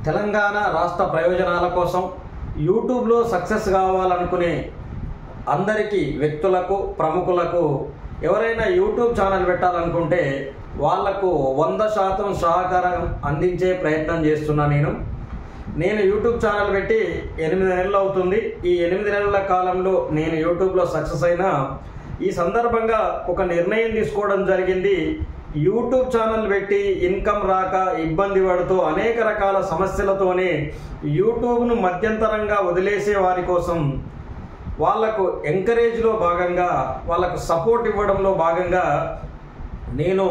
తెలంగాణ రాష్ట్ర ప్రయోజనాల కోసం యూట్యూబ్లో సక్సెస్ కావాలనుకునే అందరికీ వ్యక్తులకు ప్రముఖులకు ఎవరైనా యూట్యూబ్ ఛానల్ పెట్టాలనుకుంటే వాళ్లకు 100% సహకారం అందించే ప్రయత్నం చేస్తున్నా. నేను యూట్యూబ్ ఛానల్ పెట్టి 8 నెలలు అవుతుంది. ఈ 8 నెలల కాలంలో నేను యూట్యూబ్లో సక్సెస్ అయినా ఈ సందర్భంగా ఒక నిర్ణయం తీసుకోవడం జరిగింది. యూట్యూబ్ ఛానల్ పెట్టి ఇన్కమ్ రాక ఇబ్బంది పడుతూ అనేక రకాల సమస్యలతోనే యూట్యూబ్ను మధ్యంతరంగా వదిలేసే వారి కోసం వాళ్లకు ఎంకరేజ్లో భాగంగా వాళ్ళకు సపోర్ట్ ఇవ్వడంలో భాగంగా నేను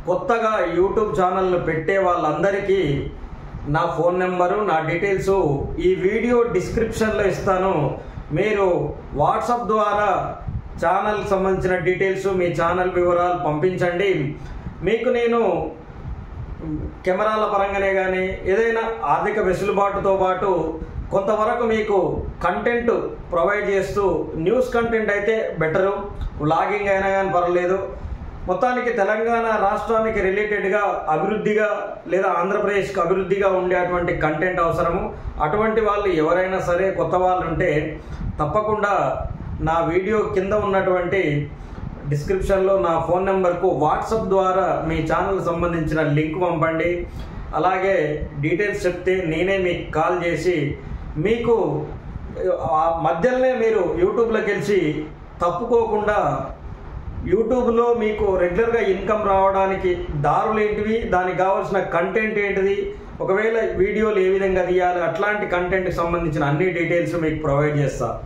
కొత్తగా యూట్యూబ్ ఛానల్ను పెట్టే వాళ్ళందరికీ నా ఫోన్ నెంబరు నా డీటెయిల్స్ ఈ వీడియో డిస్క్రిప్షన్లో ఇస్తాను. మీరు వాట్సాప్ ద్వారా ఛానల్కి సంబంధించిన డీటెయిల్స్ మీ ఛానల్ వివరాలు పంపించండి. మీకు నేను కెమెరాల పరంగానే కానీ ఏదైనా ఆర్థిక వెసులుబాటుతో పాటు కొంతవరకు మీకు కంటెంట్ ప్రొవైడ్ చేస్తూ న్యూస్ కంటెంట్ అయితే బెటరు, వ్లాగింగ్ అయినా కానీ పర్వాలేదు. మొత్తానికి తెలంగాణ రాష్ట్రానికి రిలేటెడ్గా అభివృద్ధిగా లేదా ఆంధ్రప్రదేశ్కి అభివృద్ధిగా ఉండేటువంటి కంటెంట్ అవసరము. అటువంటి వాళ్ళు ఎవరైనా సరే కొత్త వాళ్ళు ఉంటే తప్పకుండా నా వీడియో కింద ఉన్నటువంటి డిస్క్రిప్షన్లో నా ఫోన్ నెంబర్కు వాట్సాప్ ద్వారా మీ ఛానల్కి సంబంధించిన లింక్ పంపండి. అలాగే డీటెయిల్స్ చెప్తే నేనే మీకు కాల్ చేసి మీకు మధ్యలోనే మీరు యూట్యూబ్లోకి వెళ్ళి తప్పుకోకుండా యూట్యూబ్లో మీకు రెగ్యులర్గా ఇన్కమ్ రావడానికి దారులు ఏంటివి, దానికి కావాల్సిన కంటెంట్ ఏంటిది, ఒకవేళ వీడియోలు ఏ విధంగా తీయాలి, అట్లాంటి కంటెంట్కి సంబంధించిన అన్ని డీటెయిల్స్ మీకు ప్రొవైడ్ చేస్తాను.